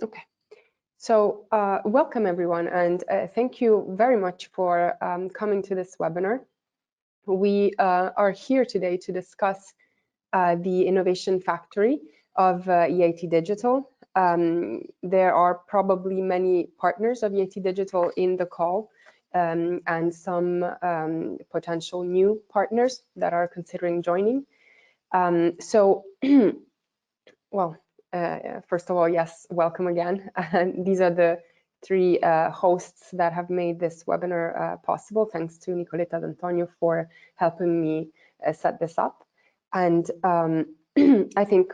Okay, so welcome everyone, and thank you very much for coming to this webinar. We are here today to discuss the Innovation Factory of EIT Digital. There are probably many partners of EIT Digital in the call, and some potential new partners that are considering joining. Well, first of all, yes, welcome again. These are the three hosts that have made this webinar possible. Thanks to Nicoletta and Antonio for helping me set this up. And I think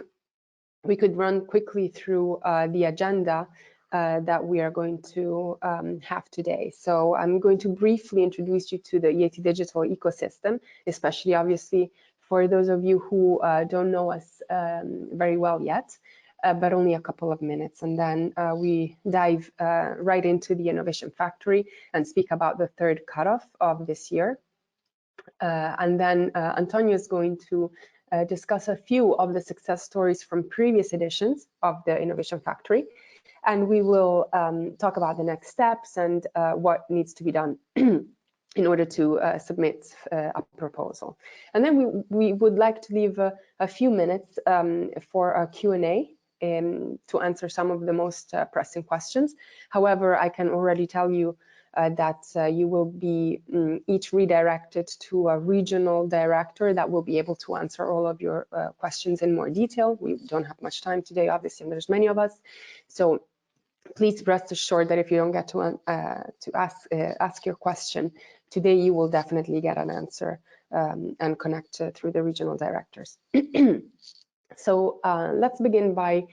we could run quickly through the agenda that we are going to have today. So I'm going to briefly introduce you to the EIT Digital ecosystem, especially obviously for those of you who don't know us very well yet, but only a couple of minutes. And then we dive right into the Innovation Factory and speak about the third cutoff of this year. And then Antonio is going to discuss a few of the success stories from previous editions of the Innovation Factory. And we will talk about the next steps and what needs to be done in order to submit a proposal. And then we would like to leave a few minutes for a Q&A to answer some of the most pressing questions. However, I can already tell you that you will be each redirected to a regional director that will be able to answer all of your questions in more detail. We don't have much time today, obviously, and there's many of us. So please rest assured that if you don't get to ask your question today, you will definitely get an answer and connect through the regional directors. So let's begin by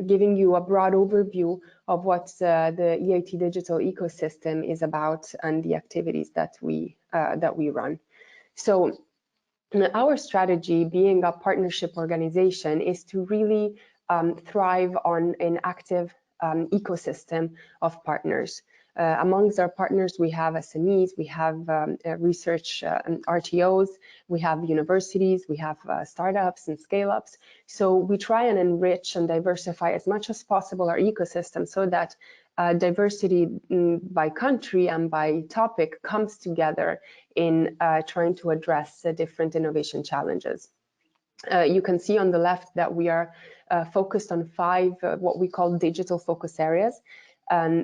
giving you a broad overview of what the EIT Digital ecosystem is about and the activities that we run. So our strategy, being a partnership organization, is to really thrive on an active ecosystem of partners. Amongst our partners, we have SMEs, we have research RTOs, we have universities, we have startups and scale-ups. So we try and enrich and diversify as much as possible our ecosystem so that diversity by country and by topic comes together in trying to address the different innovation challenges. You can see on the left that we are focused on 5 what we call digital focus areas,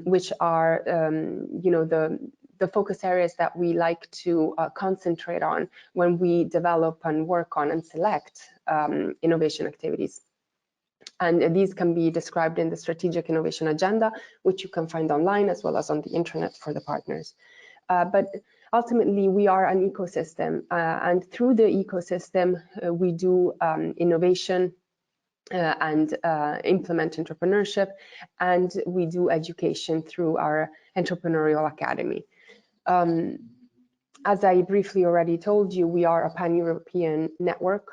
which are the focus areas that we like to concentrate on when we develop and work on and select innovation activities. And these can be described in the Strategic Innovation Agenda, which you can find online as well as on the internet for the partners. But ultimately, we are an ecosystem, and through the ecosystem, we do innovation and implement entrepreneurship, and we do education through our Entrepreneurial Academy. As I briefly already told you, we are a pan-European network,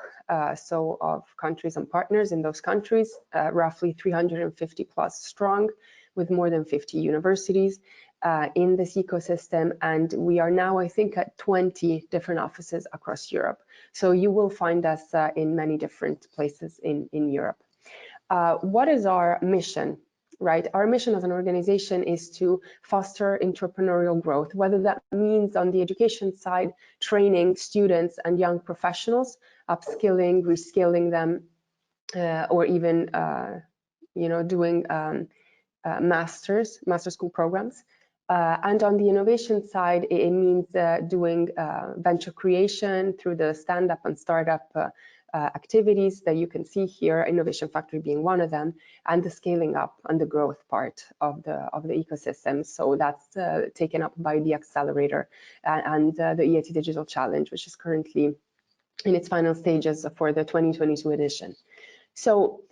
so of countries and partners in those countries, roughly 350 plus strong, with more than 50 universities in this ecosystem. And we are now, I think, at 20 different offices across Europe. So you will find us in many different places in Europe. What is our mission? Right, our mission as an organization is to foster entrepreneurial growth, whether that means on the education side, training students and young professionals, upskilling, reskilling them, or even doing master school programs. And on the innovation side, it means doing venture creation through the stand-up and startup activities that you can see here, Innovation Factory being one of them, and the scaling up and the growth part of the ecosystem. So that's taken up by the accelerator and the EIT Digital Challenge, which is currently in its final stages for the 2022 edition. So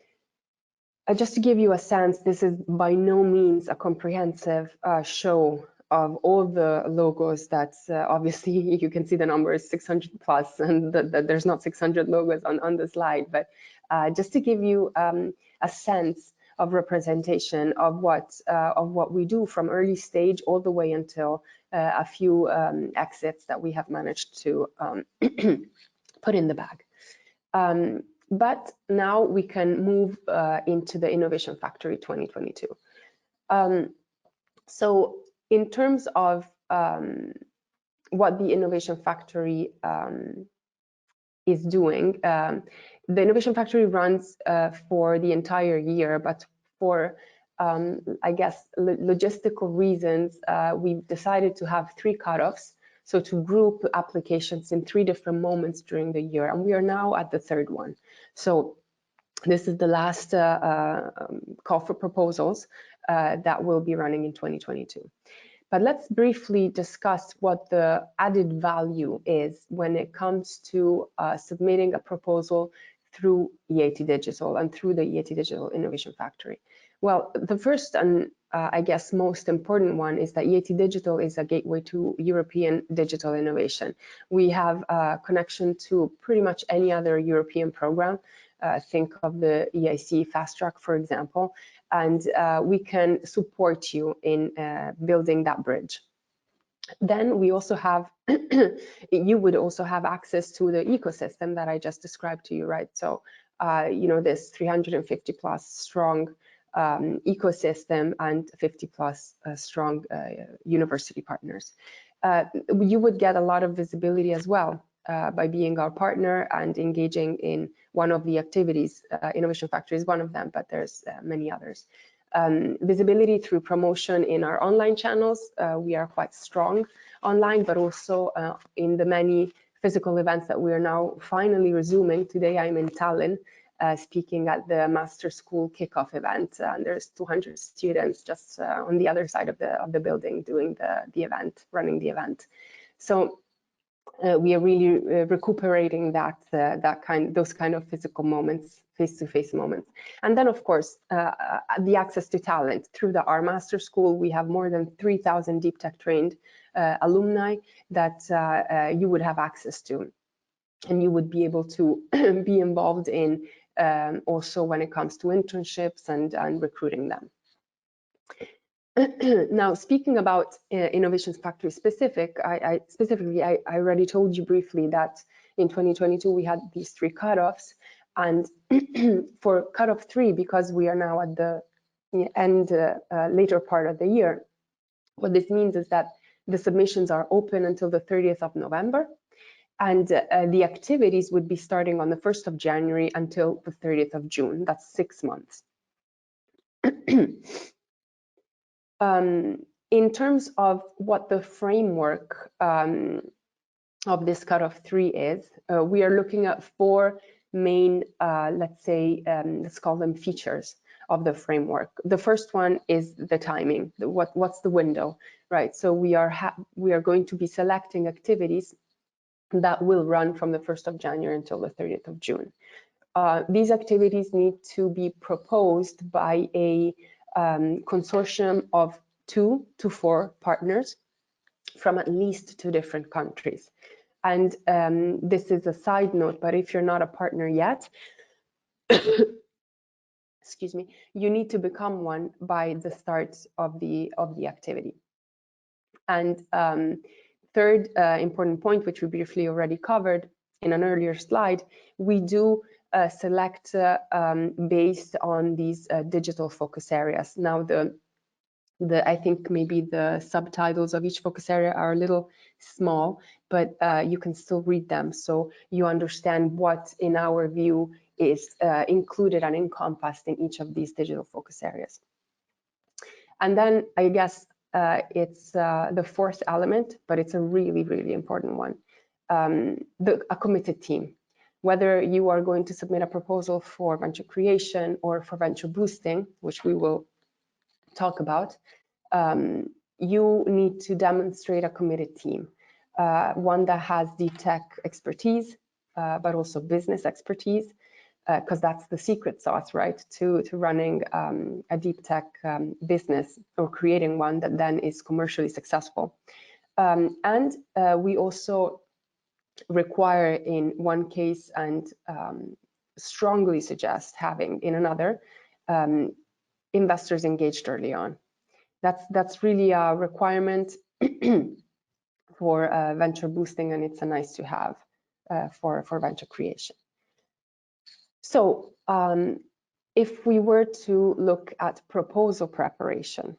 just to give you a sense, this is by no means a comprehensive show of all the logos. That's obviously you can see the number is 600 plus, and there's not 600 logos on the slide, but just to give you a sense of representation of what we do from early stage all the way until a few exits that we have managed to put in the bag. But now we can move into the Innovation Factory 2022. So in terms of what the Innovation Factory is doing, the Innovation Factory runs for the entire year, but for I guess logistical reasons, we've decided to have 3 cutoffs. So to group applications in 3 different moments during the year, and we are now at the 3rd one. So this is the last call for proposals that will be running in 2022. But let's briefly discuss what the added value is when it comes to submitting a proposal through EIT Digital and through the EIT Digital Innovation Factory. Well, the first and I guess most important one is that EIT Digital is a gateway to European digital innovation. We have a connection to pretty much any other European program. Think of the EIC Fast Track, for example, and we can support you in building that bridge. Then we also have, you would also have access to the ecosystem that I just described to you, right? So, you know, this 350 plus strong ecosystem and 50 plus strong university partners. You would get a lot of visibility as well by being our partner and engaging in one of the activities. Innovation Factory is one of them, but there's many others. Visibility through promotion in our online channels. We are quite strong online, but also in the many physical events that we are now finally resuming. Today I'm in Tallinn speaking at the Master School kickoff event, and there's 200 students just on the other side of the building doing the event, running the event. So we are really recuperating those kind of physical moments, face-to-face moments. And then, of course, the access to talent. Through our Master School, we have more than 3,000 deep tech trained alumni that you would have access to. And you would be able to be involved in also when it comes to internships and recruiting them. Now, speaking about Innovation Factory specific, I already told you briefly that in 2022 we had these 3 cutoffs, and for cutoff 3, because we are now at the end, later part of the year, what this means is that the submissions are open until the 30th of November, and the activities would be starting on the 1st of January until the 30th of June. That's 6 months. In terms of what the framework of this cutoff 3 is, we are looking at 4 main, let's say, let's call them features of the framework. The first one is the timing. What's the window, right? So we are going to be selecting activities that will run from the 1st of January until the 30th of June. These activities need to be proposed by a consortium of 2 to 4 partners from at least 2 different countries. And this is a side note, but if you're not a partner yet, excuse me, you need to become one by the start of the activity. And third important point, which we briefly already covered in an earlier slide, we do select based on these digital focus areas. Now, I think maybe the subtitles of each focus area are a little small, but you can still read them, so you understand what, in our view, is included and encompassed in each of these digital focus areas. And then I guess it's the 4th element, but it's a really, really important one, a committed team. Whether you are going to submit a proposal for venture creation or for venture boosting, which we will talk about, you need to demonstrate a committed team, one that has deep tech expertise, but also business expertise, because that's the secret sauce, right, to running a deep tech business or creating one that then is commercially successful. And we also require in one case and strongly suggest having in another investors engaged early on. That's really a requirement for venture boosting, and it's a nice to have for venture creation. So if we were to look at proposal preparation,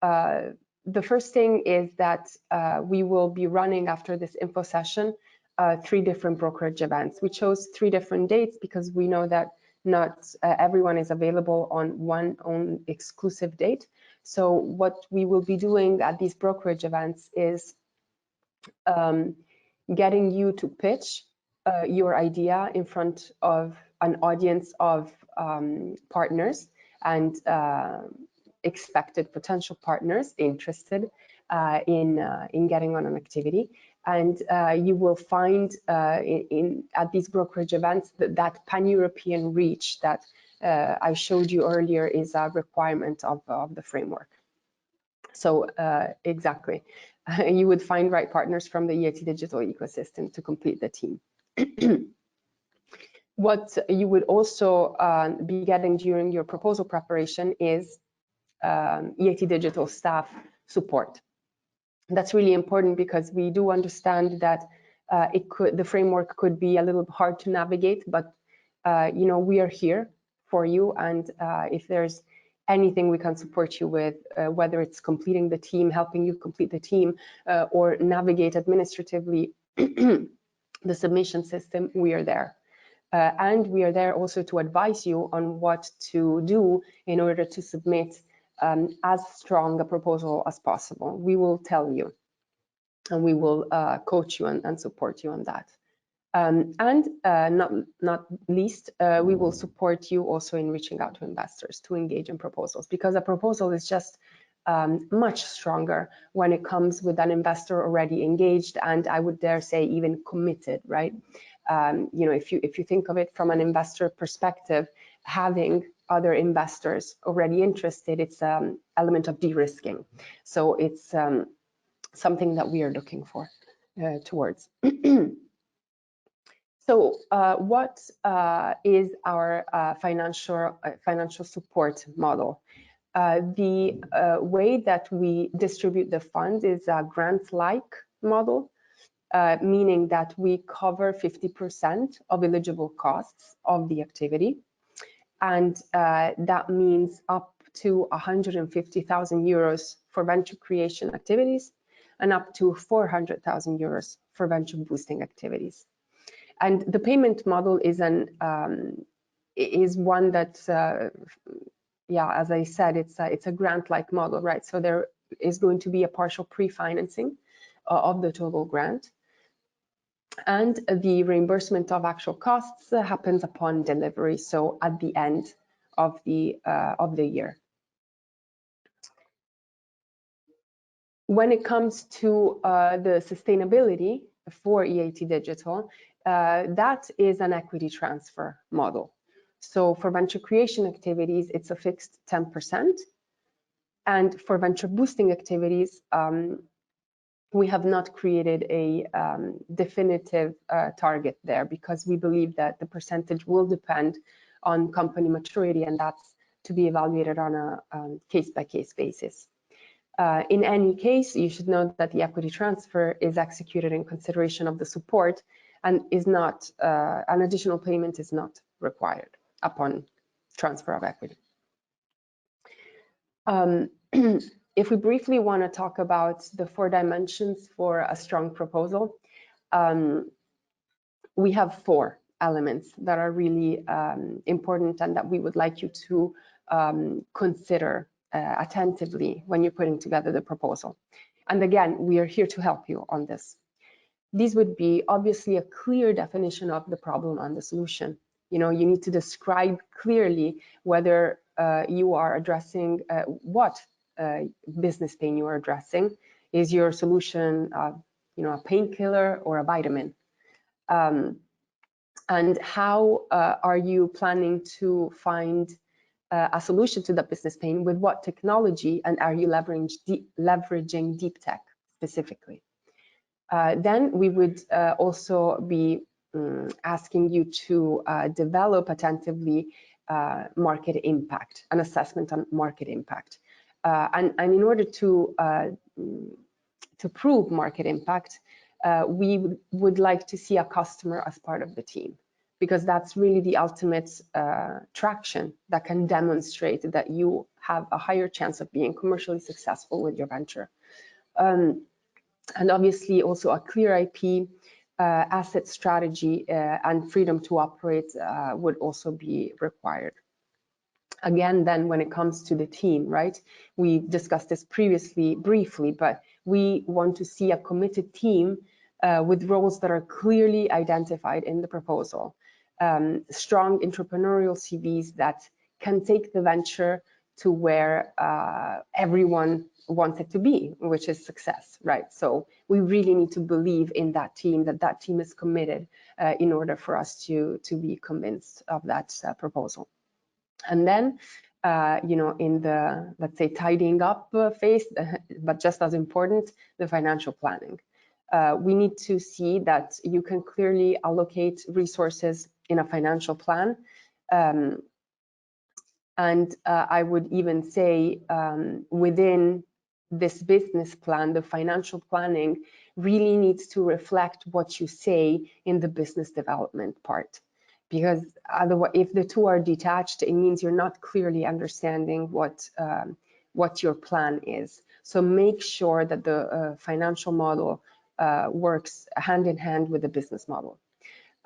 the first thing is that we will be running after this info session 3 different brokerage events. We chose 3 different dates because we know that not everyone is available on one own exclusive date. So what we will be doing at these brokerage events is getting you to pitch your idea in front of an audience of partners and expected potential partners interested in getting on an activity. And you will find at these brokerage events that pan-European reach that I showed you earlier is a requirement of the framework. So exactly, you would find right partners from the EIT digital ecosystem to complete the team. What you would also be getting during your proposal preparation is EIT digital staff support. That's really important because we do understand that the framework could be a little hard to navigate, but you know, we are here for you, and if there's anything we can support you with, whether it's completing the team, helping you complete the team, or navigate administratively the submission system, we are there. And we are there also to advise you on what to do in order to submit as strong a proposal as possible. We will tell you, and we will coach you and support you on that. And not least, we will support you also in reaching out to investors to engage in proposals, because a proposal is just much stronger when it comes with an investor already engaged, and I would dare say even committed, right? You know, if you think of it from an investor perspective, having other investors already interested, it's an element of de-risking. So it's something that we are looking for towards. So what is our financial support model? The way that we distribute the funds is a grant-like model, meaning that we cover 50% of eligible costs of the activity. And that means up to 150,000 euros for venture creation activities and up to 400,000 euros for venture boosting activities. And the payment model is one that, yeah, as I said, it's a grant-like model, right? So there is going to be a partial pre-financing of the total grant, and the reimbursement of actual costs happens upon delivery, so at the end of the year. When it comes to the sustainability for EIT Digital, that is an equity transfer model. So for venture creation activities, it's a fixed 10%. And for venture boosting activities, we have not created a definitive target there, because we believe that the percentage will depend on company maturity, and that's to be evaluated on a case-by-case basis. In any case, you should know that the equity transfer is executed in consideration of the support, and is not an additional payment is not required upon transfer of equity. If we briefly want to talk about the 4 dimensions for a strong proposal, we have 4 elements that are really important and that we would like you to consider attentively when you're putting together the proposal. And again, we are here to help you on this. These would be obviously a clear definition of the problem and the solution. You know, you need to describe clearly whether you are addressing what business pain you are addressing. Is your solution, you know, a painkiller or a vitamin? And how are you planning to find a solution to that business pain? With what technology, and are you leveraging deep tech specifically? Then we would also be asking you to develop attentively market impact, an assessment on market impact. And in order to prove market impact, we would like to see a customer as part of the team, because that's really the ultimate traction that can demonstrate that you have a higher chance of being commercially successful with your venture. And obviously also a clear IP, asset strategy, and freedom to operate would also be required. Again, then when it comes to the team, right? We discussed this previously briefly, but we want to see a committed team with roles that are clearly identified in the proposal. Strong entrepreneurial CVs that can take the venture to where everyone wants it to be, which is success, right? So we really need to believe in that team, that team is committed in order for us to be convinced of that proposal. And then, you know, in the, let's say, tidying up phase, but just as important, the financial planning. We need to see that you can clearly allocate resources in a financial plan. And I would even say within this business plan, the financial planning really needs to reflect what you say in the business development part. Because otherwise, if the two are detached, it means you're not clearly understanding what your plan is. So make sure that the financial model works hand in hand with the business model.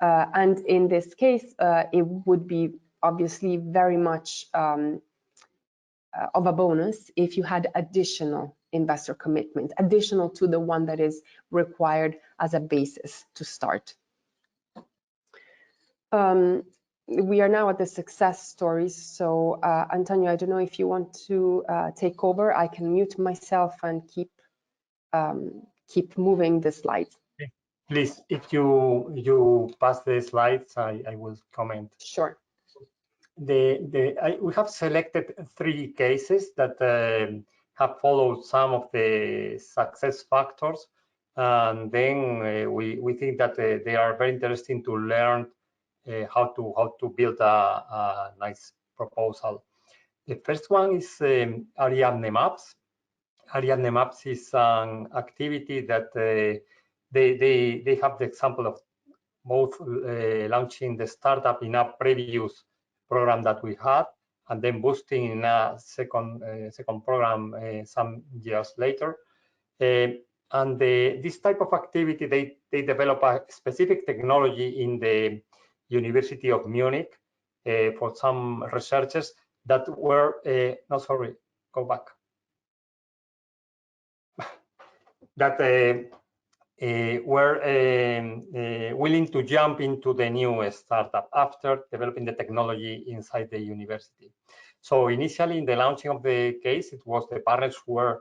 And in this case, it would be obviously very much of a bonus if you had additional investor commitment, additional to the one that is required as a basis to start. We are now at the success stories. So Antonio, I don't know if you want to take over. I can mute myself and keep moving the slides. Please, if you pass the slides, I will comment. Sure. We have selected 3 cases that have followed some of the success factors, and then we think that they are very interesting to learn how to build a nice proposal. The first one is Ariadne Maps. Ariadne Maps is an activity that they have the example of both launching the startup in a previous program that we had, and then boosting in a second program some years later. And this type of activity, they develop a specific technology in the University of Munich for some researchers that were, no, sorry, go back. That were willing to jump into the new startup after developing the technology inside the university. So initially in the launching of the case, it was the partners who were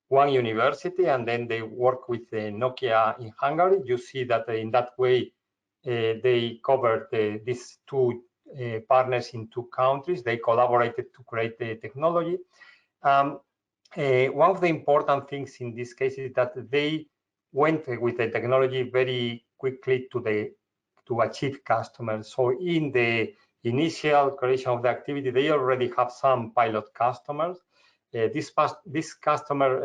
one university, and then they work with Nokia in Hungary. You see that in that way, they covered these 2 partners in 2 countries. They collaborated to create the technology. One of the important things in this case is that they went with the technology very quickly to achieve customers. So in the initial creation of the activity, they already have some pilot customers. This customer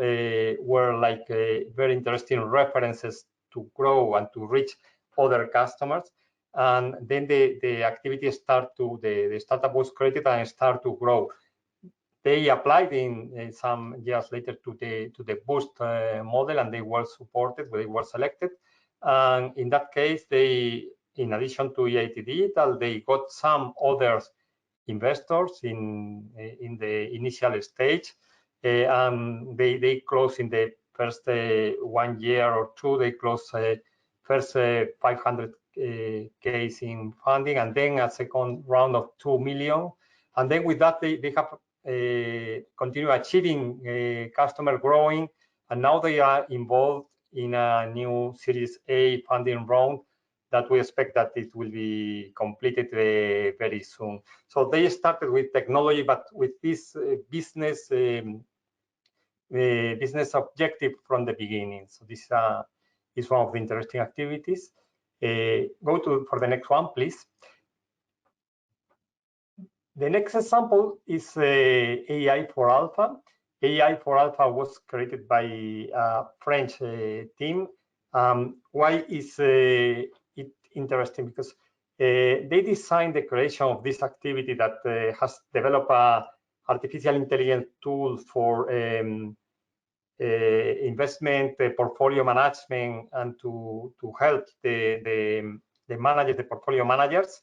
were like very interesting references to grow and to reach other customers. And then the activity the startup was created and start to grow. They applied in some years later to the Boost model, and they were supported, they were selected. And in that case, they, in addition to EIT Digital, they got some other investors in the initial stage. And they closed in the first 1 year or 2, they closed first 500 Ks in funding, and then a second round of 2 million. And then with that, they have continue achieving customer growing, and now they are involved in a new Series A funding round that we expect that it will be completed very soon. So they started with technology, but with this business objective from the beginning. So this is one of the interesting activities. Go for the next one, please. The next example is AI for Alpha. AI for Alpha was created by a French team. Why is it interesting? Because they designed the creation of this activity that has developed a artificial intelligence tool for investment portfolio management and to help the portfolio managers.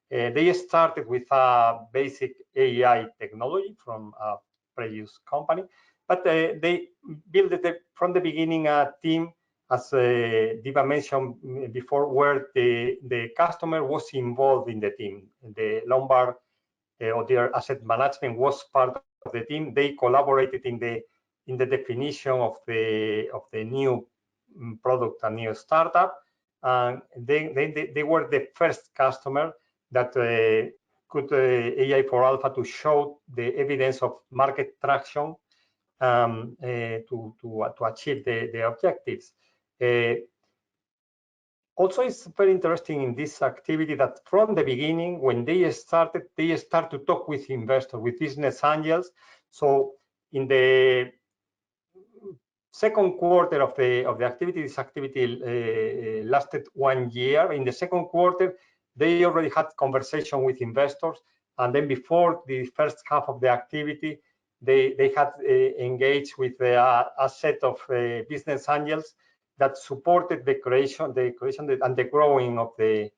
They started with a basic AI technology from a previous company, but they built from the beginning a team, as Diva mentioned before, where the customer was involved in the team. The Lombard or their asset management was part of the team. They collaborated in the definition of the new product, a new startup, and they were the first customer that could AI for Alpha to show the evidence of market traction to achieve the objectives. Also, it's very interesting in this activity that from the beginning, when they start to talk with investors, with business angels. So in the second quarter of the activity, this activity lasted 1 year. In the second quarter, they already had conversation with investors, and then before the first half of the activity, they had engaged with a set of business angels that supported the creation and the growing of the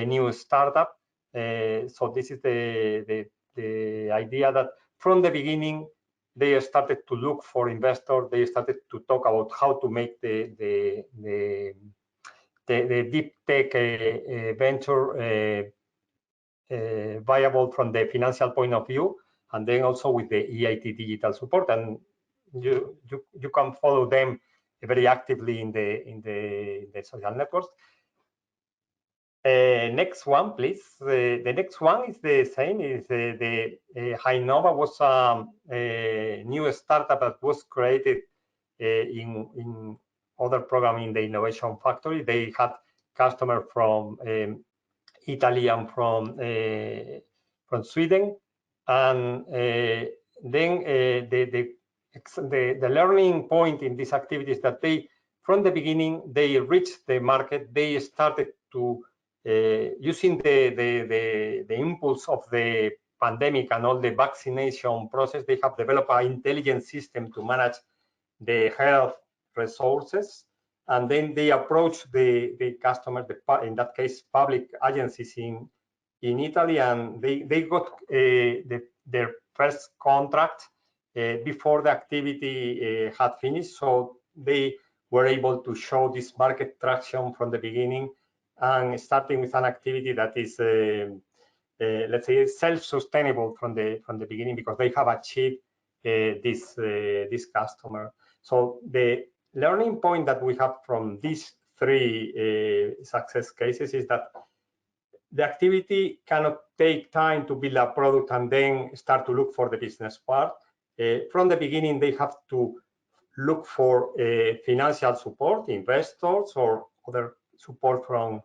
new startup. So this is the idea that from the beginning they started to look for investors. They started to talk about how to make the deep tech venture viable from the financial point of view, and then also with the EIT digital support. And you can follow them very actively in the social networks. Next one, please. The next one is the same. Is the Hainova was a new startup that was created in other program in the Innovation Factory. They had customers from Italy and from Sweden, and then the learning point in this activity is that from the beginning they reached the market. They started to using the impulse of the pandemic and all the vaccination process. They have developed an intelligent system to manage the health resources, and then they approach the customer, in that case public agencies in Italy, and they got their first contract before the activity had finished. So they were able to show this market traction from the beginning, and starting with an activity that is let's say self-sustainable from the beginning, because they have achieved this customer. So the learning point that we have from these three success cases is that the activity cannot take time to build a product and then start to look for the business part. From the beginning, they have to look for financial support, investors, or other support from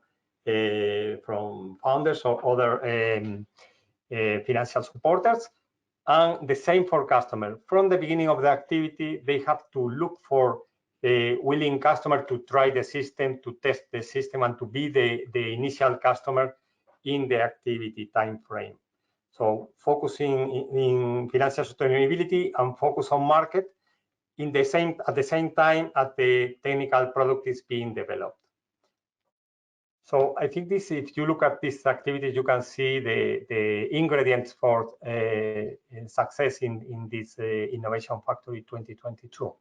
founders or other financial supporters. And the same for customer. From the beginning of the activity, they have to look for a willing customer to try the system, to test the system, and to be the initial customer in the activity time frame. So focusing in financial sustainability and focus on market at the same time as the technical product is being developed. So I think this, if you look at this activity, you can see the ingredients for success in this Innovation Factory 2022.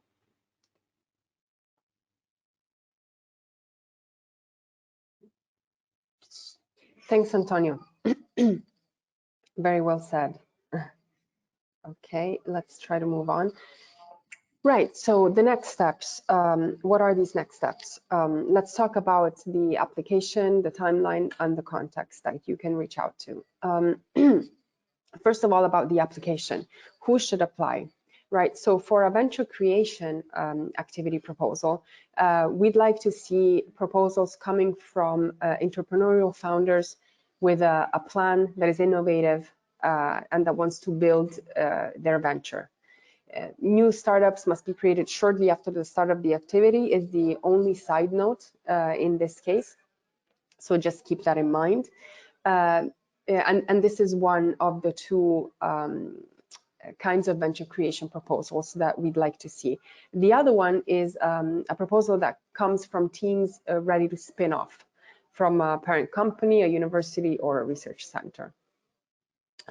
Thanks, Antonio. Very well said. Okay, let's try to move on. Right, so the next steps, what are these next steps? Let's talk about the application, the timeline, and the context that you can reach out to. First of all, about the application, who should apply, right? So for a venture creation activity proposal, we'd like to see proposals coming from entrepreneurial founders with a plan that is innovative and that wants to build their venture. New startups must be created shortly after the start of the activity is the only side note in this case. So just keep that in mind. And this is one of the two kinds of venture creation proposals that we'd like to see. The other one is a proposal that comes from teams ready to spin off from a parent company, a university, or a research center.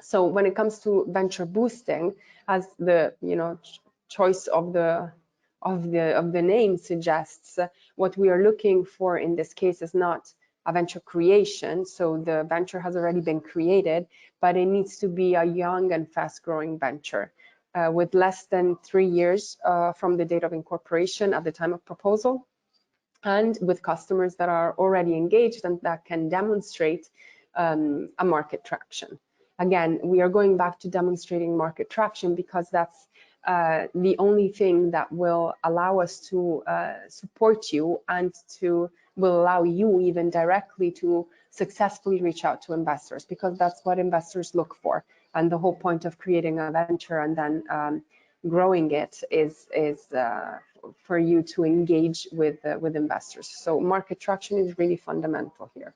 So when it comes to venture boosting, as the choice of the name suggests, what we are looking for in this case is not a venture creation. So the venture has already been created, but it needs to be a young and fast-growing venture with less than 3 years from the date of incorporation at the time of proposal, and with customers that are already engaged and that can demonstrate a market traction. Again, we are going back to demonstrating market traction because that's the only thing that will allow us to support you and will allow you even directly to successfully reach out to investors, because that's what investors look for. And the whole point of creating a venture and then growing it is for you to engage with investors. So market traction is really fundamental here.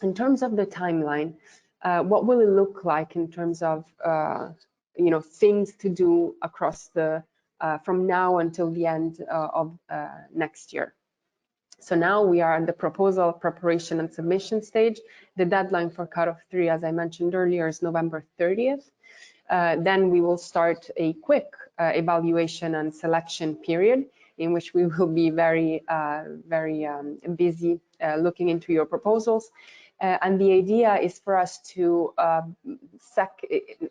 In terms of the timeline, what will it look like in terms of things to do across the from now until the end of next year? So now we are in the proposal preparation and submission stage. The deadline for cutoff 3, as I mentioned earlier, is November 30th. Then we will start a quick evaluation and selection period in which we will be very busy looking into your proposals. And the idea is for us to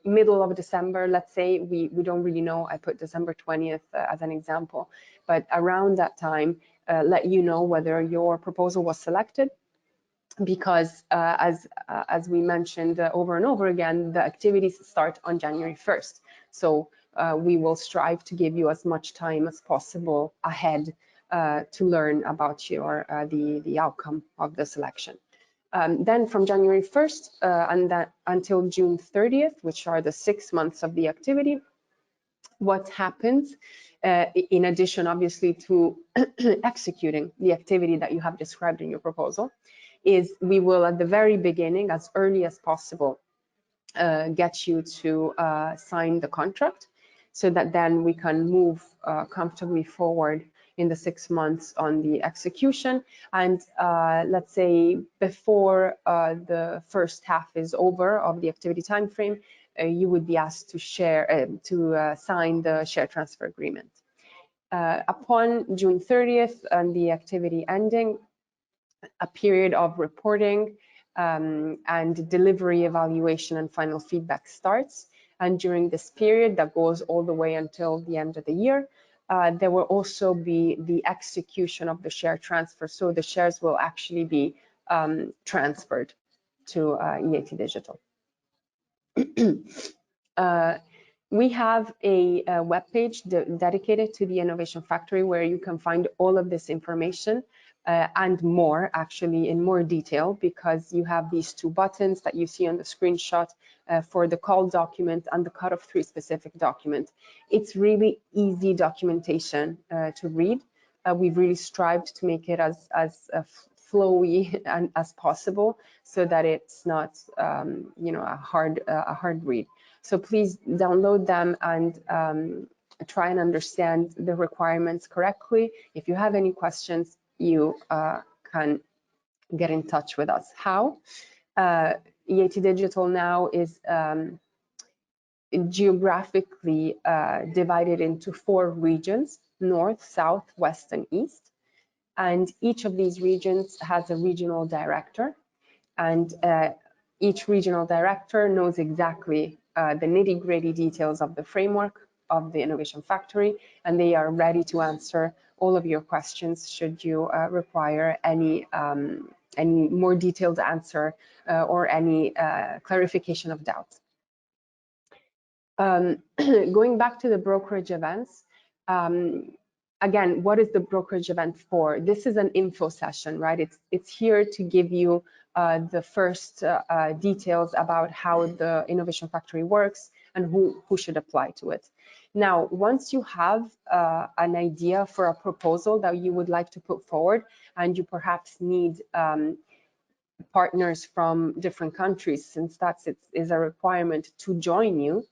middle of December, let's say, we don't really know, I put December 20th as an example, but around that time, let you know whether your proposal was selected, because as we mentioned over and over again, the activities start on January 1st. So we will strive to give you as much time as possible ahead to learn about your the outcome of the selection. Then from January 1st and until June 30th, which are the 6 months of the activity, what happens in addition, obviously, to executing the activity that you have described in your proposal, is we will, at the very beginning, as early as possible, get you to sign the contract, so that then we can move comfortably forward in the 6 months on the execution. And let's say before the first half is over of the activity time frame, you would be asked to sign the share transfer agreement. Upon June 30th and the activity ending, a period of reporting and delivery evaluation and final feedback starts. And during this period that goes all the way until the end of the year, there will also be the execution of the share transfer. So the shares will actually be transferred to EIT Digital. We have a webpage dedicated to the Innovation Factory, where you can find all of this information and more, actually in more detail, because you have these 2 buttons that you see on the screenshot for the call document and the cutoff 3 specific document. It's really easy documentation to read. We've really strived to make it as flowy and as possible, so that it's not a hard read. So please download them and try and understand the requirements correctly. If you have any questions, you can get in touch with us. How? EIT Digital now is geographically divided into 4 regions: North, South, West, and East. And each of these regions has a regional director, and each regional director knows exactly the nitty-gritty details of the framework of the Innovation Factory, and they are ready to answer all of your questions should you require any more detailed answer or any clarification of doubts. Going back to the brokerage events, again, what is the brokerage event for? This is an info session, right? It's here to give you the first details about how the Innovation Factory works and who should apply to it. Now, once you have an idea for a proposal that you would like to put forward, and you perhaps need partners from different countries, since is a requirement to join you,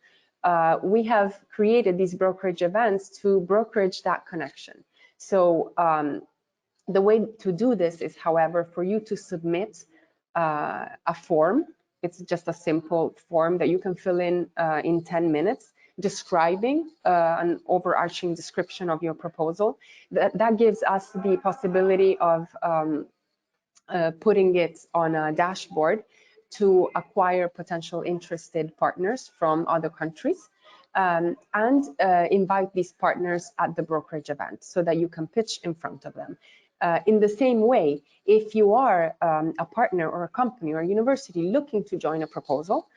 we have created these brokerage events to brokerage that connection. So the way to do this is, however, for you to submit a form. It's just a simple form that you can fill in 10 minutes, describing an overarching description of your proposal. That gives us the possibility of putting it on a dashboard to acquire potential interested partners from other countries, and invite these partners at the brokerage event so that you can pitch in front of them. In the same way, if you are a partner or a company or a university looking to join a proposal,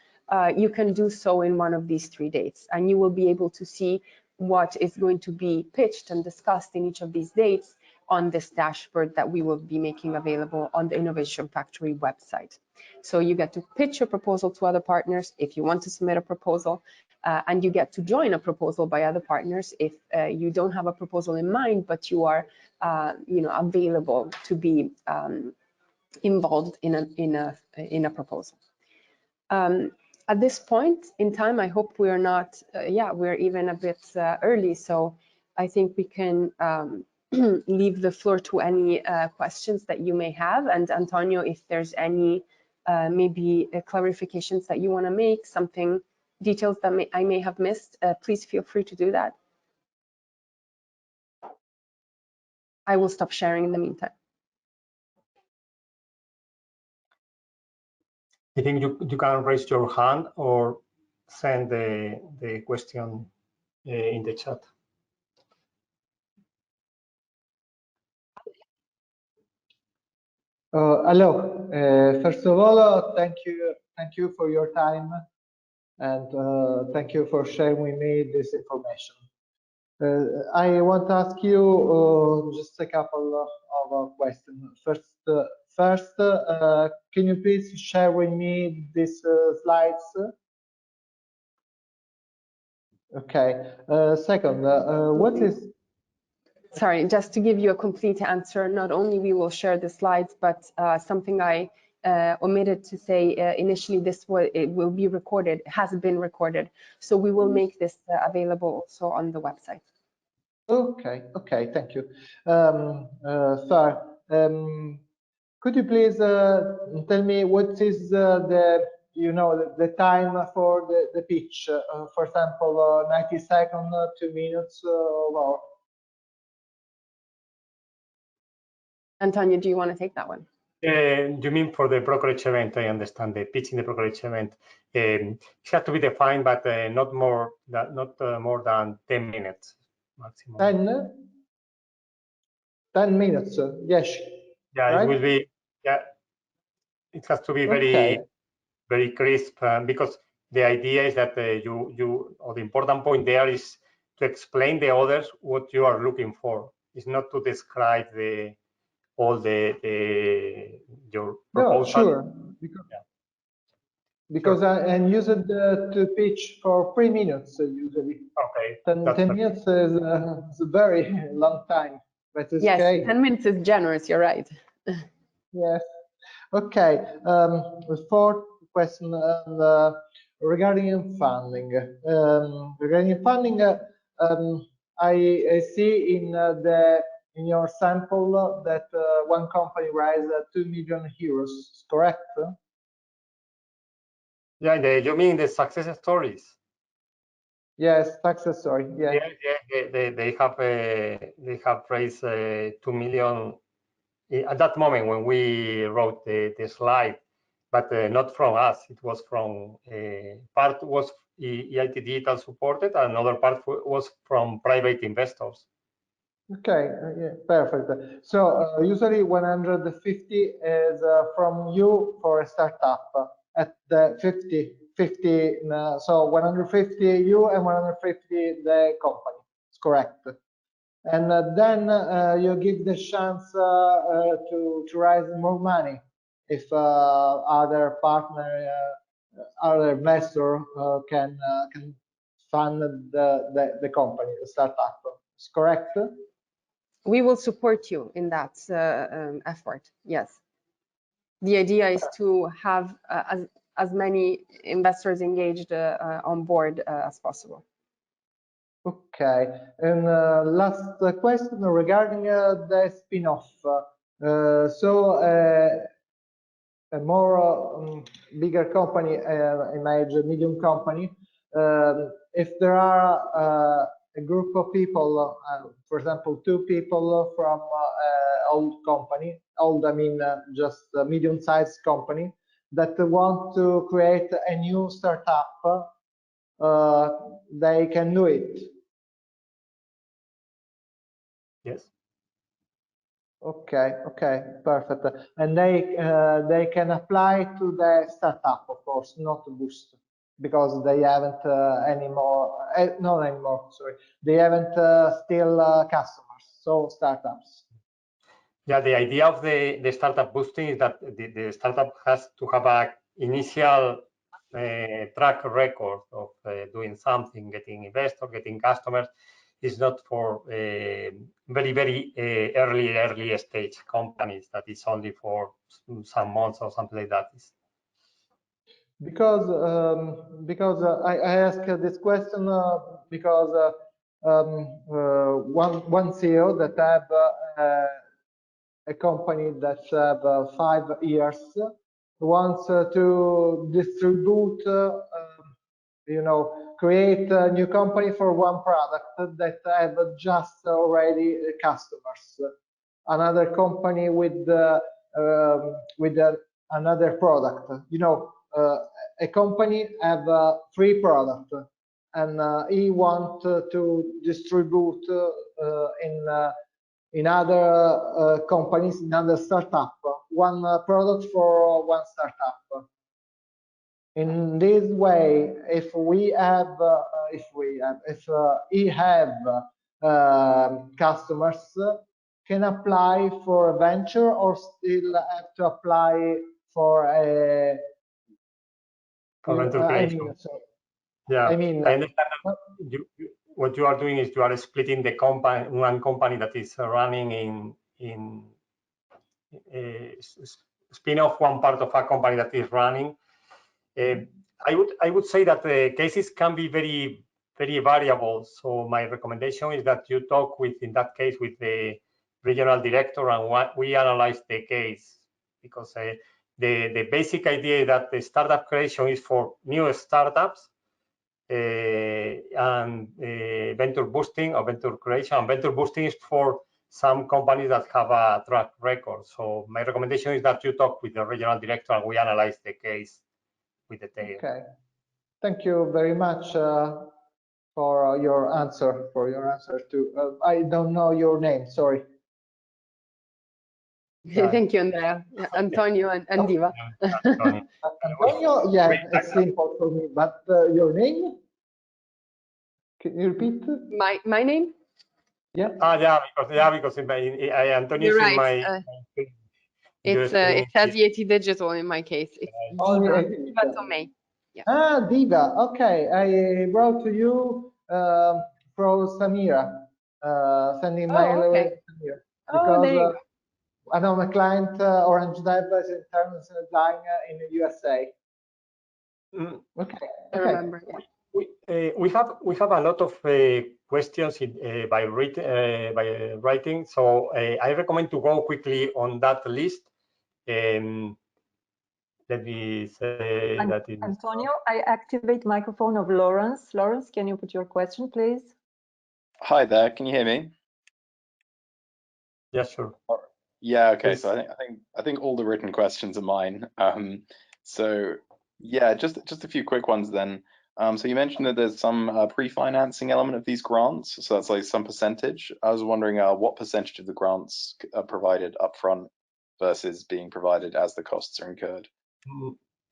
you can do so in one of these 3 dates, and you will be able to see what is going to be pitched and discussed in each of these dates on this dashboard that we will be making available on the Innovation Factory website. So you get to pitch your proposal to other partners if you want to submit a proposal, and you get to join a proposal by other partners if you don't have a proposal in mind, but you are available to be involved in a proposal. At this point in time, I hope we're not, we're even a bit early, so I think we can leave the floor to any questions that you may have. And Antonio, if there's any maybe clarifications that you want to make, details that I may have missed, please feel free to do that. I will stop sharing in the meantime. I think you can raise your hand or send the question in the chat. Hello. First of all, thank you for your time, and thank you for sharing with me this information. I want to ask you just a couple of questions. First, can you please share with me these slides? Okay. Second, what is... Sorry, just to give you a complete answer, not only we will share the slides, but something I omitted to say initially, it will be recorded, has been recorded. So we will make this available also on the website. Okay, thank you. Sir, could you please tell me what is the time for the pitch? For example, 90 seconds, 2 minutes, or... Antonio, do you want to take that one? You mean for the brokerage event? I understand the pitch in the brokerage event. It has to be defined, but not more than 10 minutes maximum. 10 minutes, yes. Yeah, right? It will be. Yeah, it has to be very crisp, because the idea is that or the important point there is to explain the others what you are looking for. It's not to describe your proposal. No, sure. Because sure. I use it to pitch for 3 minutes usually. Okay. 10 minutes is a very long time, but it's yes, okay. 10 minutes is generous, you're right. Yes. Okay. The fourth question regarding funding. I see in your sample that one company raised 2 million euros. Correct? Yeah, you mean the success stories? Yes, success story. Yeah. They have raised 2 million at that moment when we wrote the slide, but not from us. It was from part was EIT Digital supported, and another part was from private investors. Okay, yeah, perfect. So usually 150 is from you for a startup at the 50, so 150 you and 150 the company. It's correct. And then you give the chance to raise more money if other partner, other investor can fund the company, the startup. Is correct? We will support you in that effort. Yes. The idea is to have as many investors engaged on board as possible. Okay, and last question regarding the spin-off. A more bigger company, imagine medium company, if there are a group of people, for example, 2 people from old company, old I mean just a medium-sized company, that want to create a new startup, they can do it. Yes. Okay, perfect. And they can apply to the startup, of course, not to boost, because they haven't not anymore. Sorry, they haven't still customers. So startups. Yeah, the idea of the startup boosting is that the startup has to have a initial track record of doing something, getting investors, getting customers. It's not for very early stage companies that is only for some months or something like that. Because I ask this question because one CEO that have a company that have 5 years wants to distribute, create a new company for one product that have just already customers. Another company with another product. A company have 3 products, and he want to distribute in other companies, in other startup, one product for one startup. In this way, if he have customers, can apply for a venture or still have to apply for a venture creation. Yeah, I mean, I understand that what you are doing is you are splitting the company, one company that is running in spin off one part of a company that is running. I would say that the cases can be very variable. So my recommendation is that you talk with, in that case, with the regional director, and we analyze the case, because the basic idea is that the startup creation is for new startups, and venture boosting or venture creation. Venture boosting is for some companies that have a track record. So my recommendation is that you talk with the regional director and we analyze the case with detail. Okay, thank you very much for your answer. To I don't know your name. Sorry. Thank you, Andrea. Antonio and Diva. Antonio, yeah, it's simple for me. But your name? Can you repeat? My name? Yeah. Because Antonio is right. in my. It has EIT digital in my case. It's Diva. Diva Tomei. Yeah. Ah, Diva. Okay, I wrote to you from Samira, sending mail with Samira, because there you go. I know my client Orange Dev is in terms of design in the USA. Okay. I remember. Yeah. We have a lot of questions by writing, so I recommend to go quickly on that list. Let me say that it is Antonio, I activate microphone of Lawrence. Lawrence, can you put your question, please? Hi there. Can you hear me? Yeah, sure. Yeah. Okay. Please. So I think all the written questions are mine. So yeah, just a few quick ones then. So you mentioned that there's some pre-financing element of these grants. So that's like some percentage. I was wondering what percentage of the grants are provided upfront versus being provided as the costs are incurred.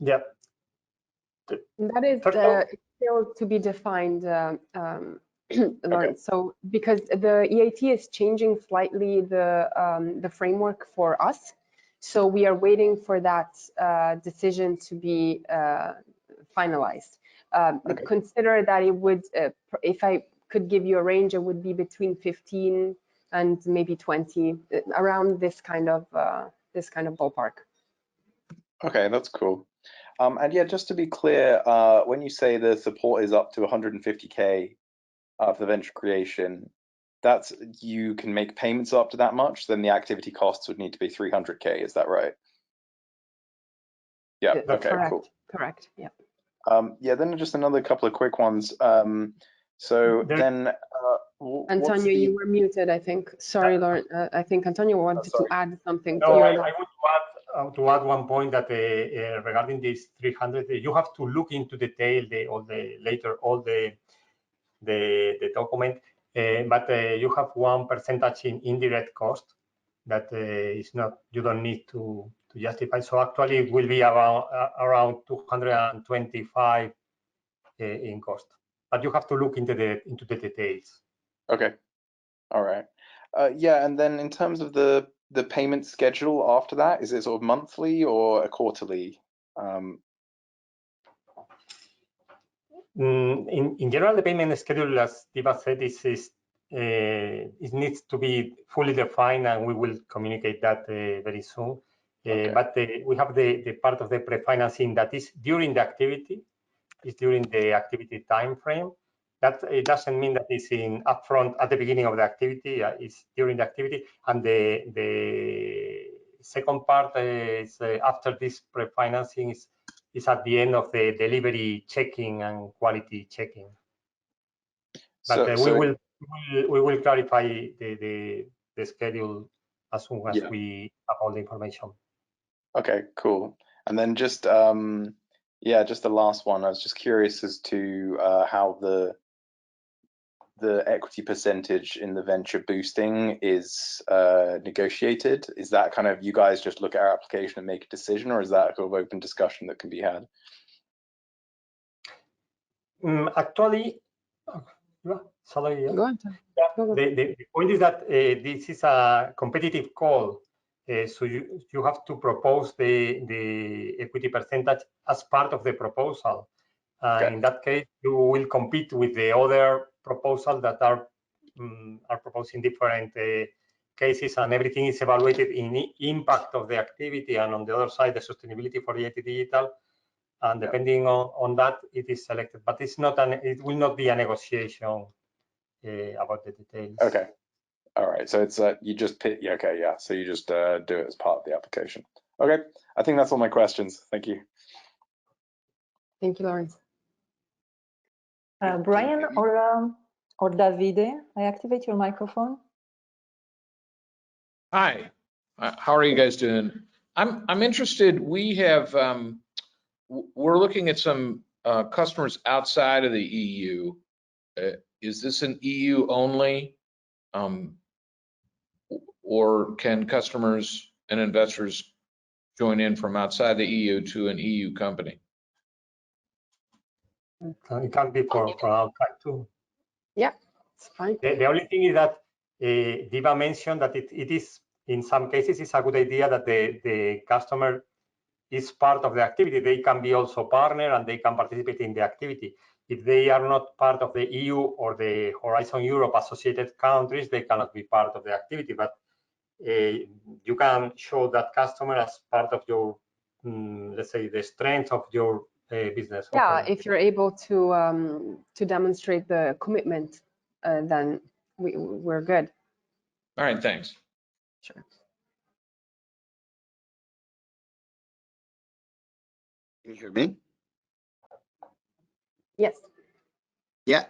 Yeah. That is still to be defined, Lawrence. Okay. So because the EIT is changing slightly the framework for us, so we are waiting for that decision to be finalized. Okay. consider that it would, if I could give you a range, it would be between 15 and maybe 20, around this kind of ballpark. Okay, that's cool. And yeah, just to be clear, when you say the support is up to 150K for the venture creation, that's you can make payments up to that much, then the activity costs would need to be 300K, is that right? Yeah, okay, Correct. cool. Correct, yeah. Yeah, then just another couple of quick ones. So then, Antonio, you were muted, I think. Sorry, Lauren. I think Antonio wanted to add something. No, I want to add one point that regarding this 300, you have to look into detail all the document, but you have 1% in indirect cost that is not, you don't need to justify. So actually it will be around 225 in cost, but you have to look into the details. Okay, all right. Yeah, and then in terms of the payment schedule after that, is it sort of monthly or a quarterly? In general, the payment schedule, as Diva said, it needs to be fully defined, and we will communicate that very soon. Okay. But we have the part of the pre-financing that is during the activity, time frame. That it doesn't mean that it's in upfront at the beginning of the activity. It's during the activity, and the second part is after this pre-financing is at the end of the delivery checking and quality checking. But we will clarify the schedule as soon as we have all the information. Okay, cool. And then just just the last one. I was just curious as to how the equity percentage in the venture boosting is negotiated. Is that kind of you guys just look at our application and make a decision, or is that a sort of open discussion that can be had? Actually, sorry, the point is that this is a competitive call. So you have to propose the equity percentage as part of the proposal. Okay. In that case, you will compete with the other proposals that are proposing different cases, and everything is evaluated in the impact of the activity, and on the other side, the sustainability for EIT Digital. And depending on that, it is selected. But it's not it will not be a negotiation about the details. Okay. All right. So it's you just pick. Yeah. Okay. Yeah. So you just do it as part of the application. Okay. I think that's all my questions. Thank you. Thank you, Lawrence. Brian or Davide, I activate your microphone. Hi. How are you guys doing? I'm interested. We have we're looking at some customers outside of the EU. Is this an EU only, or can customers and investors join in from outside the EU to an EU company? It can be for outside too. Yeah, it's fine. The only thing is that Diva mentioned that it is, in some cases, it's a good idea that the customer is part of the activity. They can be also partner and they can participate in the activity. If they are not part of the EU or the Horizon Europe associated countries, they cannot be part of the activity. But you can show that customer as part of your, let's say, the strength of your business. Yeah, if you're able to demonstrate the commitment, then we're good. All right, thanks. Sure. Can you hear me? Yes. Yeah.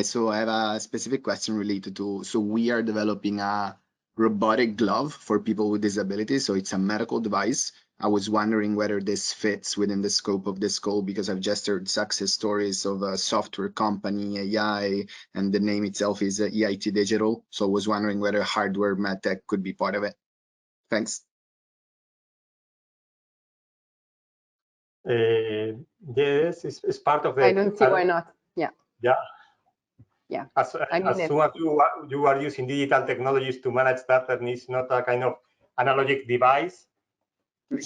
So I have a specific question related to, so we are developing a robotic glove for people with disabilities. So it's a medical device. I was wondering whether this fits within the scope of this call, because I've just heard success stories of a software company, AI, and the name itself is EIT Digital. So I was wondering whether hardware medtech could be part of it. Thanks. Yes, it's part of the. I don't see why not. Yeah. Yeah. Yeah. As soon as you are using digital technologies to manage that, and it's not a kind of analogic device.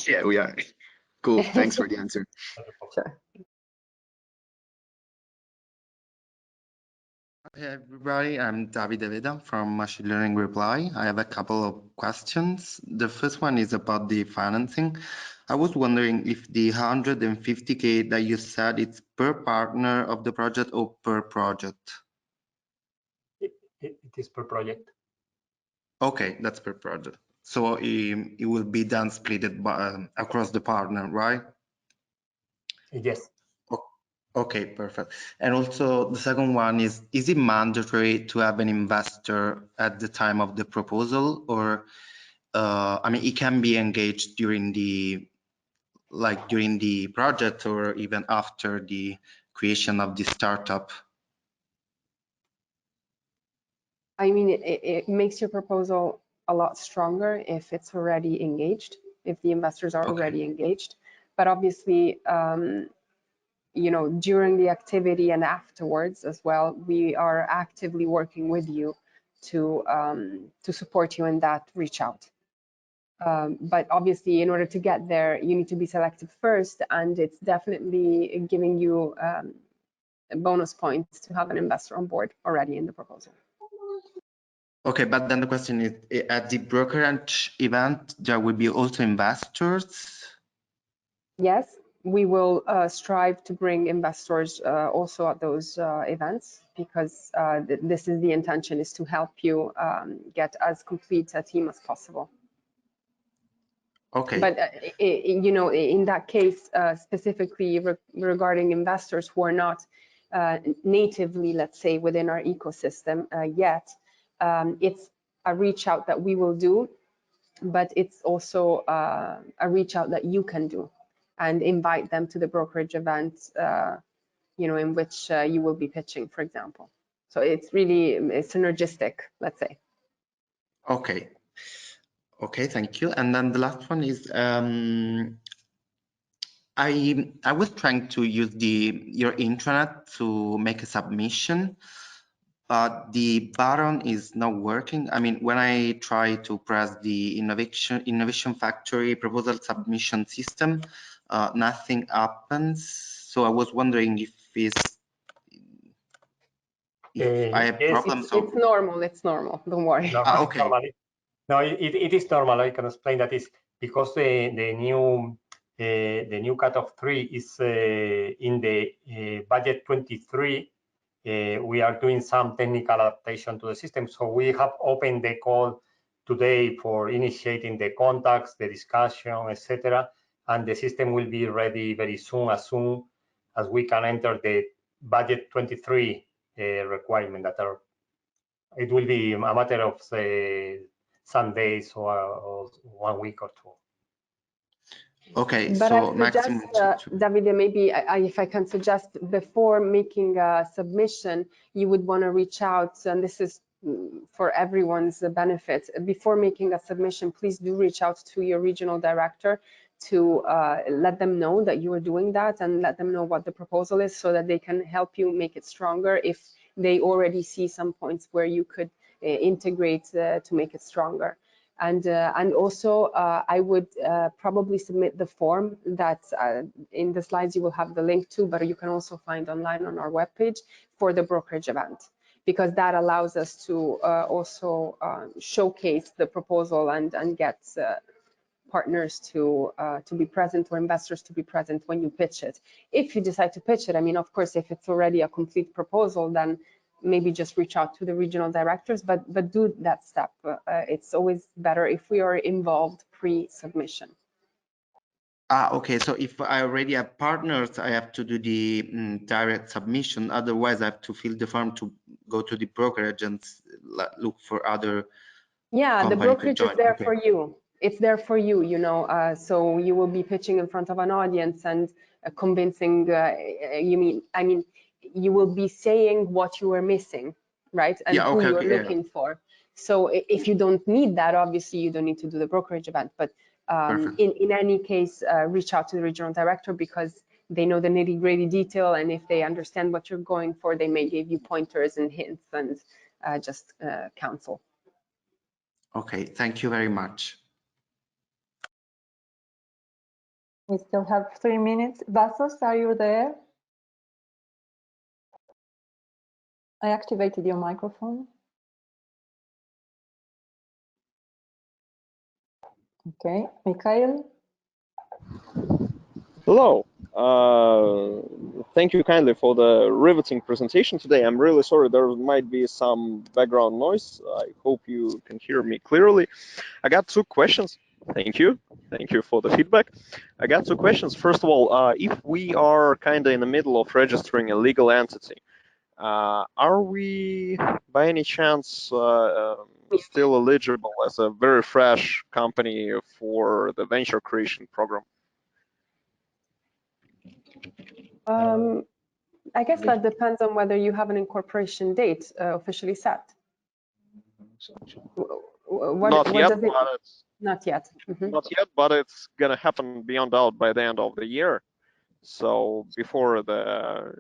Yeah, we are. Cool. Thanks for the answer. Sure. Hey everybody, I'm David Deveda from Machine Learning Reply. I have a couple of questions. The first one is about the financing. I was wondering if the 150K that you said it's per partner of the project or per project? It is per project. Okay, that's per project. So it will be then split by, across the partner, right? Yes. Okay, perfect. And also the second one is it mandatory to have an investor at the time of the proposal, or I mean, it can be engaged during the project or even after the creation of the startup? I mean, it makes your proposal a lot stronger if it's already engaged, if the investors are already engaged. But obviously, you know, during the activity and afterwards as well, we are actively working with you to support you in that reach out. But obviously, in order to get there, you need to be selected first, and it's definitely giving you bonus points to have an investor on board already in the proposal. Okay, but then the question is, at the brokerage event, there will be also investors? Yes, we will strive to bring investors also at those events, because this is the intention, is to help you get as complete a team as possible. Okay. But you know, in that case, specifically regarding investors who are not natively, let's say, within our ecosystem yet, it's a reach out that we will do, but it's also a reach out that you can do and invite them to the brokerage event, you know, in which you will be pitching, for example. So it's really synergistic, let's say. Okay. Okay, thank you. And then the last one is, I was trying to use your intranet to make a submission, but the button is not working. I mean, when I try to press the Innovation Factory proposal submission system, nothing happens. So I was wondering if I have Yes, problems. It's normal. It's normal. Don't worry. Okay. Normally. No, it is normal. I can explain that is because the new cutoff 3 is in the budget 23. We are doing some technical adaptation to the system, so we have opened the call today for initiating the contacts, the discussion, etc. And the system will be ready very soon as we can enter the budget 23 requirement that are. It will be a matter of some days or 1 week or two. Okay, But so I suggest, Davide, maybe if I can suggest, before making a submission, you would want to reach out, and this is for everyone's benefit. Before making a submission, please do reach out to your regional director to let them know that you are doing that, and let them know what the proposal is, so that they can help you make it stronger if they already see some points where you could integrate to make it stronger. And also, I would probably submit the form that in the slides you will have the link to, but you can also find online on our webpage for the brokerage event, because that allows us to also showcase the proposal and get partners to be present, or investors to be present when you pitch it. If you decide to pitch it, I mean, of course, if it's already a complete proposal, then maybe just reach out to the regional directors, but do that step. It's always better if we are involved pre-submission. Okay, so if I already have partners, I have to do the direct submission. Otherwise, I have to fill the form to go to the brokerage and look for other. Yeah, the brokerage is there for you. It's there for you, you know. So you will be pitching in front of an audience and convincing. I mean, you will be saying what you are missing, right? And who you're looking for. So if you don't need that, obviously you don't need to do the brokerage event. But in any case, reach out to the regional director, because they know the nitty-gritty detail, and if they understand what you're going for, they may give you pointers and hints and just counsel. Okay, thank you very much. We still have 3 minutes. Vassos, are you there? I activated your microphone. Okay, Mikhail. Hello. Thank you kindly for the riveting presentation today. I'm really sorry there might be some background noise. I hope you can hear me clearly. I got two questions. Thank you. Thank you for the feedback. I got two questions. First of all, if we are kind of in the middle of registering a legal entity, are we by any chance still eligible as a very fresh company for the venture creation program? I guess that depends on whether you have an incorporation date officially set. Not yet, Not yet. Not yet, but it's gonna happen beyond doubt by the end of the year. So before the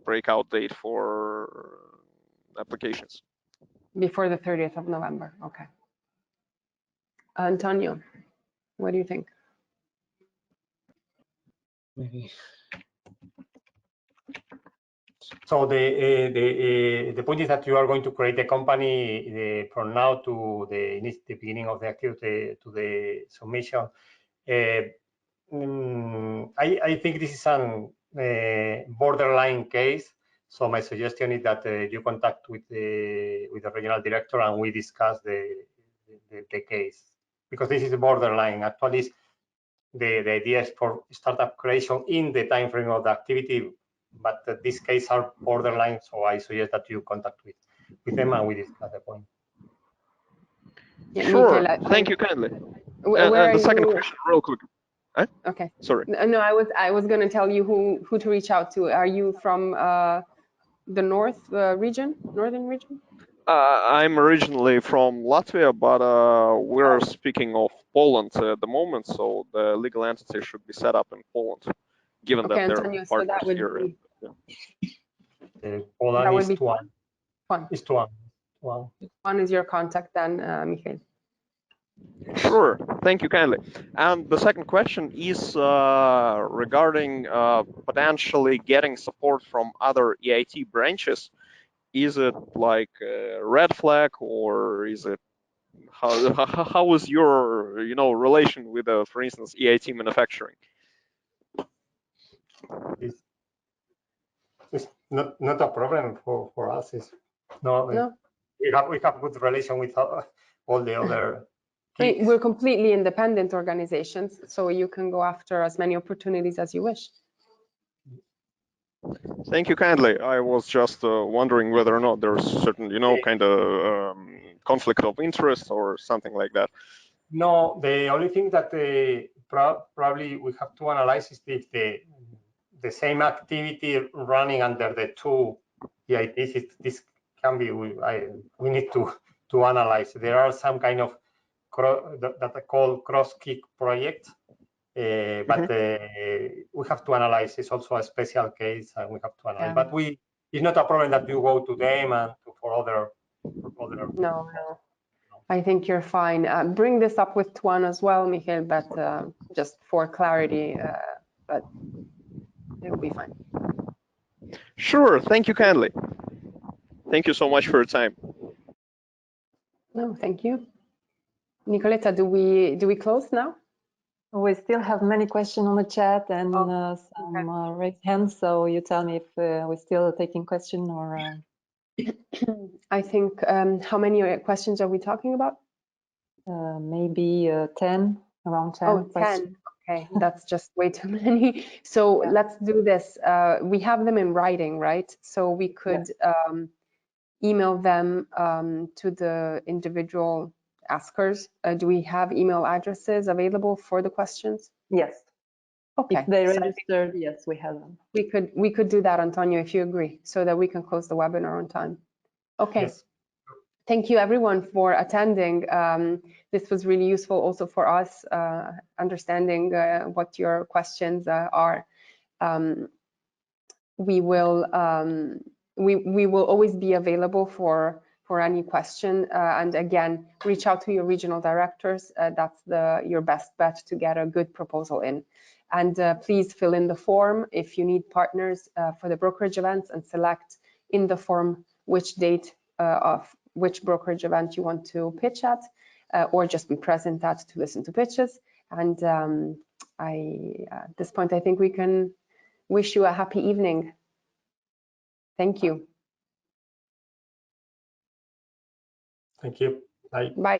breakout date for applications. Before the 30th of November. Okay. Antonio, what do you think? Maybe. So the point is that you are going to create a company from now to the beginning of the activity to the submission. I think this is an borderline case. So my suggestion is that you contact with the regional director and we discuss the case, because this is a borderline. Actually, the idea is for startup creation in the time frame of the activity, but these cases are borderline. So I suggest that you contact with them and we discuss the point. Yeah, sure. Michael, Thank you kindly. Where the second you... question, real quick. Okay. Sorry. No, I was going to tell you who to reach out to. Are you from the northern region? I'm originally from Latvia, but we're speaking of Poland at the moment, so the legal entity should be set up in Poland, given Okay, that Antonio, they're so partners that would here. be... Poland is one. One is your contact then, Michael. Sure, thank you kindly. And the second question is regarding potentially getting support from other EIT branches. Is it like a red flag, or is it how is your relation with, for instance, EIT manufacturing? It's not a problem for us. It's no. We have good relation with all the other. We're completely independent organizations, so you can go after as many opportunities as you wish. Thank you kindly. I was just wondering whether or not there's certain, kind of conflict of interest or something like that. No, the only thing that probably we have to analyze is if the same activity running under the two EITs, this can be, we need to analyze. There are some kind of that are called cross-kick projects, but we have to analyze. It's also a special case, and we have to analyze. Yeah. But it's not a problem that you go to them and for other. No. I think you're fine. Bring this up with Tuan as well, Michael, but just for clarity, but it'll be fine. Sure, thank you kindly. Thank you so much for your time. No, thank you. Nicoletta, do we close now? We still have many questions on the chat and some raised hands, so you tell me if we're still taking questions or... I think, how many questions are we talking about? Maybe 10, around 10. Oh, 10. Okay, that's just way too many. So yeah. Let's do this. We have them in writing, right? So we could email them to the individual askers. Do we have email addresses available for the questions? Yes. Okay. If they registered, yes, we have them. We could do that, Antonio, if you agree, so that we can close the webinar on time. Okay. Yes. Thank you everyone for attending. This was really useful also for us, understanding what your questions are. We will always be available for any question, and again, reach out to your regional directors. That's your best bet to get a good proposal in. And please fill in the form if you need partners for the brokerage events, and select in the form which date of which brokerage event you want to pitch at, or just be present at to listen to pitches. And at this point, I think we can wish you a happy evening. Thank you. Thank you. Bye. Bye.